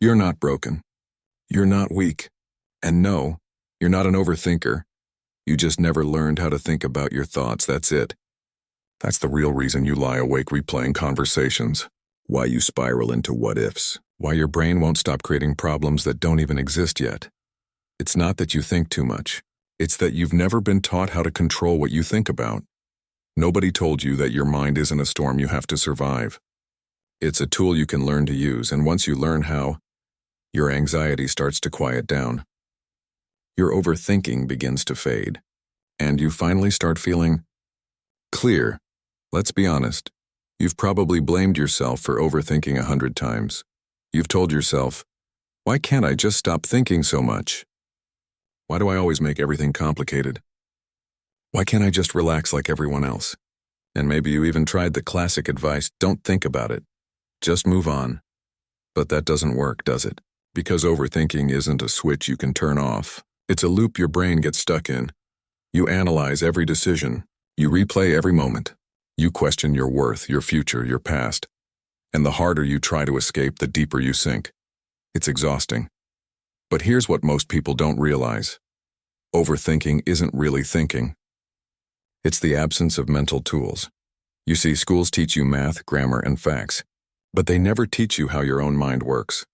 You're not broken. You're not weak. And no, you're not an overthinker. You just never learned how to think about your thoughts, that's it. That's the real reason you lie awake replaying conversations. Why you spiral into what-ifs. Why your brain won't stop creating problems that don't even exist yet. It's not that you think too much. It's that you've never been taught how to control what you think about. Nobody told you that your mind isn't a storm you have to survive. It's a tool you can learn to use, and once you learn how, your anxiety starts to quiet down. Your overthinking begins to fade, and you finally start feeling clear. Let's be honest. You've probably blamed yourself for overthinking 100 times. You've told yourself, why can't I just stop thinking so much? Why do I always make everything complicated? Why can't I just relax like everyone else? And maybe you even tried the classic advice, don't think about it. Just move on. But that doesn't work, does it? Because overthinking isn't a switch you can turn off. It's a loop your brain gets stuck in. You analyze every decision. You replay every moment. You question your worth, your future, your past. And the harder you try to escape, the deeper you sink. It's exhausting. But here's what most people don't realize. Overthinking isn't really thinking. It's the absence of mental tools. You see, schools teach you math, grammar, and facts, but they never teach you how your own mind works.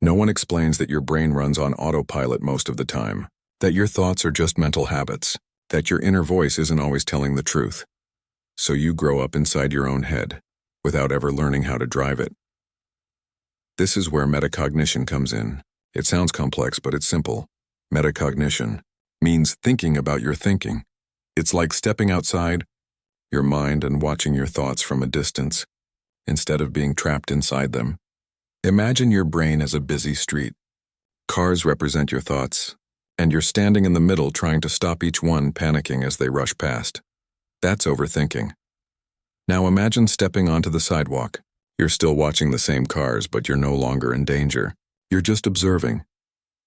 No one explains that your brain runs on autopilot most of the time, that your thoughts are just mental habits, that your inner voice isn't always telling the truth. So you grow up inside your own head, without ever learning how to drive it. This is where metacognition comes in. It sounds complex, but it's simple. Metacognition means thinking about your thinking. It's like stepping outside your mind and watching your thoughts from a distance, instead of being trapped inside them. Imagine your brain as a busy street. Cars represent your thoughts, and you're standing in the middle trying to stop each one, panicking as they rush past. That's overthinking. Now imagine stepping onto the sidewalk. You're still watching the same cars, but you're no longer in danger. You're just observing.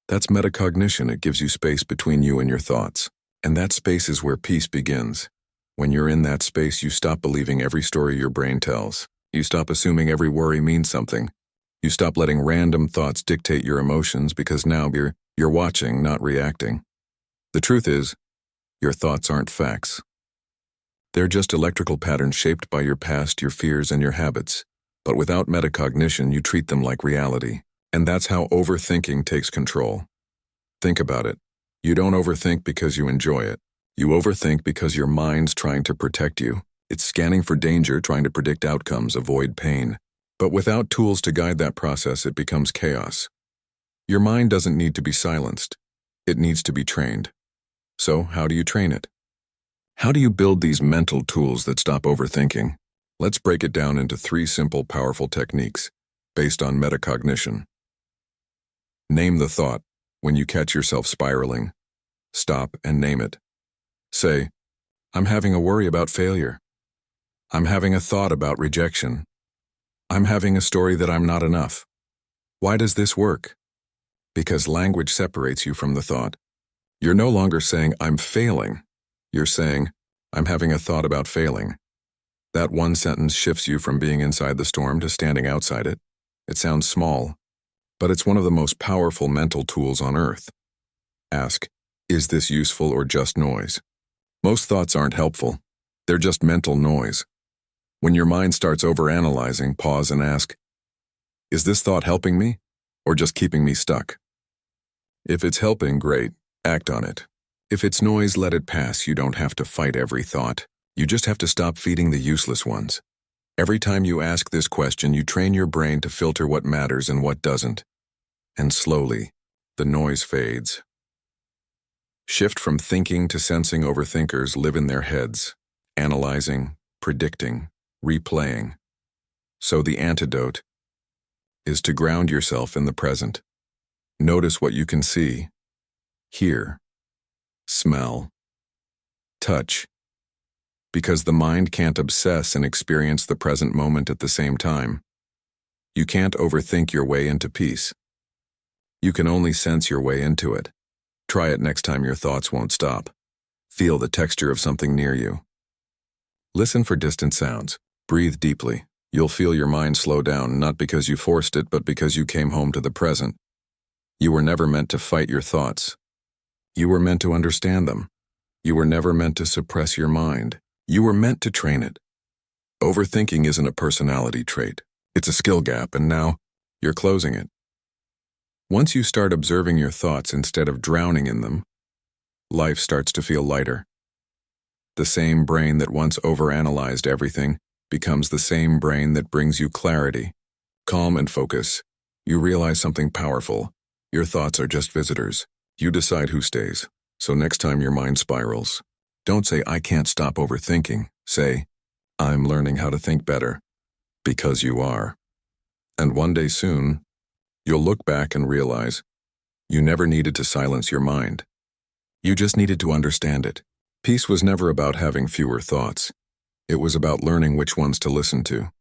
That's metacognition. It gives you space between you and your thoughts. And that space is where peace begins. When you're in that space, you stop believing every story your brain tells. You stop assuming every worry means something. You stop letting random thoughts dictate your emotions because now you're watching, not reacting. The truth is, your thoughts aren't facts. They're just electrical patterns shaped by your past, your fears, and your habits. But without metacognition, you treat them like reality. And that's how overthinking takes control. Think about it. You don't overthink because you enjoy it. You overthink because your mind's trying to protect you. It's scanning for danger, trying to predict outcomes, avoid pain. But without tools to guide that process, it becomes chaos. Your mind doesn't need to be silenced. It needs to be trained. So, how do you train it? How do you build these mental tools that stop overthinking? Let's break it down into 3 simple, powerful techniques based on metacognition. Name the thought. When you catch yourself spiraling, stop and name it. Say, I'm having a worry about failure. I'm having a thought about rejection. I'm having a story that I'm not enough. Why does this work? Because language separates you from the thought. You're no longer saying, I'm failing. You're saying, I'm having a thought about failing. That one sentence shifts you from being inside the storm to standing outside it. It sounds small, but it's one of the most powerful mental tools on earth. Ask, is this useful or just noise? Most thoughts aren't helpful. They're just mental noise. When your mind starts overanalyzing, pause and ask, is this thought helping me or just keeping me stuck? If it's helping, great, act on it. If it's noise, let it pass. You don't have to fight every thought. You just have to stop feeding the useless ones. Every time you ask this question, you train your brain to filter what matters and what doesn't. And slowly, the noise fades. Shift from thinking to sensing. Overthinkers live in their heads, analyzing, predicting, replaying. So the antidote is to ground yourself in the present. Notice what you can see, hear, smell, touch. Because the mind can't obsess and experience the present moment at the same time. You can't overthink your way into peace. You can only sense your way into it. Try it next time your thoughts won't stop. Feel the texture of something near you. Listen for distant sounds. Breathe deeply. You'll feel your mind slow down, not because you forced it, but because you came home to the present. You were never meant to fight your thoughts. You were meant to understand them. You were never meant to suppress your mind. You were meant to train it. Overthinking isn't a personality trait. It's a skill gap, and now you're closing it. Once you start observing your thoughts instead of drowning in them, life starts to feel lighter. The same brain that once overanalyzed everything becomes the same brain that brings you clarity, calm, and focus. You realize something powerful. Your thoughts are just visitors. You decide who stays. So next time your mind spirals, don't say, "I can't stop overthinking." Say, "I'm learning how to think better." Because you are. And one day soon, you'll look back and realize you never needed to silence your mind. You just needed to understand it. Peace was never about having fewer thoughts. It was about learning which ones to listen to.